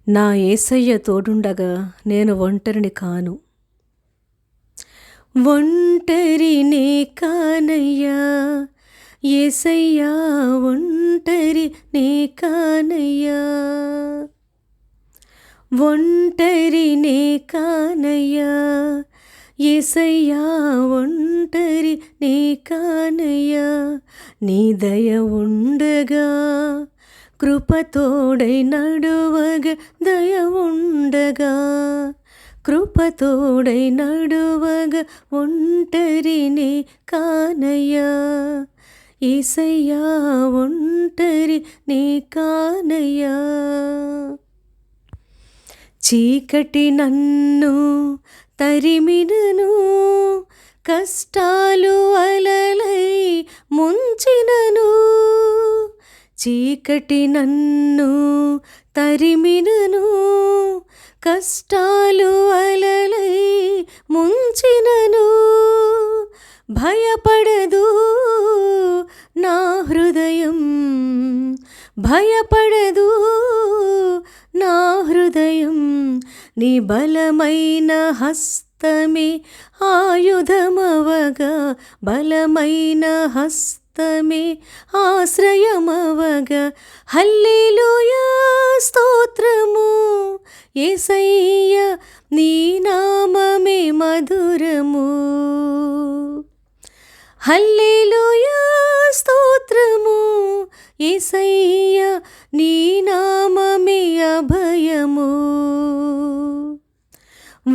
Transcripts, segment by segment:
నా యేసయ్య తోడుండగా నేను ఒంటరిని కాను. ఒంటరినే కానయ్యా యేసయ్యా, ఒంటరినే కానయ్యా, ఒంటరినే కానయ్యా యేసయ్యా, ఒంటరినే కానయ్యా. నీ దయ ఉండగా కృపతోడై నడువగ, దయ ఉండగా కృపతోడై నడువగ, ఒంటరినే కానయ్యా యేసయ్యా, ఒంటరినే కానయ్యా. చీకటి నన్ను తరిమినను, కష్టాలు అలలై ముంచినను, చీకటి నన్ను తరిమినను, కష్టాలు అలలై ముంచినను, భయపడదు నా హృదయం, భయపడదు నా హృదయం. నీ బలమైన హస్తమే ఆయుధమవగా, బలమైన హస్తమే ఆశ్రయమవగా. హల్లెలూయా స్తోత్రము యేసయ్య, నీ నామమే మధురము. హల్లెలూయా స్తోత్రము యేసయ్య, నీ నామమే అభయము.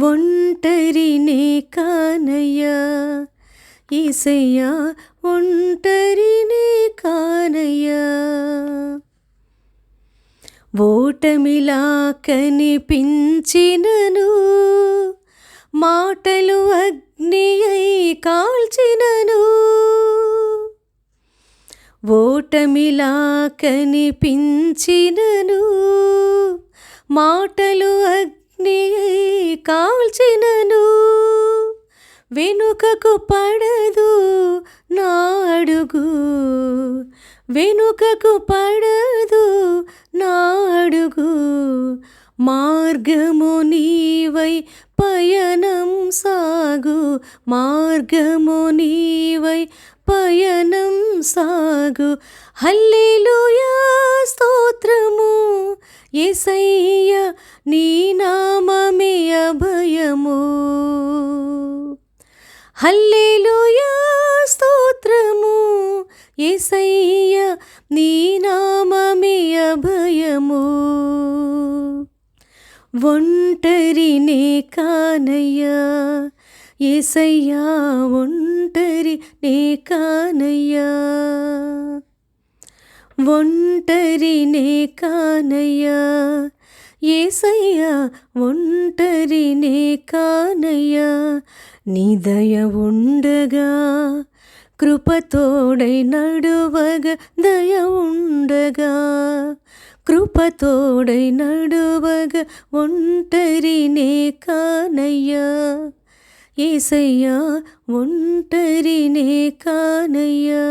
ఒంటరినే కానయ్యా యేసయ్యా, ఒంటరినే కానయ్యా. ఓటమిలా కనిపించినను, మాటలు అగ్ని అయి కాల్చినను, ఓటమిలా కనిపించినను, మాటలు అగ్ని అయి కాల్చినను, వెనుకకు పడదు నా అడుగు, వెనుకకు పడదు నా అడుగు. మార్గము నీవై పయనం సాగు, మార్గము నీవై పయనం సాగు. హల్లెలూయా స్తోత్రము యేసయ్య, నీ నామమే అభయము. హల్లెలూయా స్తోత్రము యేసయ్య, నీ నామమే అభయము. ఒంటరినే కానయ్యా యేసయ్యా, ఒంటరినే కానయ్యా, ఒంటరినే కానయ్యా యేసయ్యా, ఒంటరినే కానయ్యా. నీ దయ ఉండగా కృపతోడై నడువగ, దయ ఉండగా కృపతోడై నడువగ, ఒంటరినే కానయ్యా యేసయ్యా, ఒంటరినే కానయ్యా.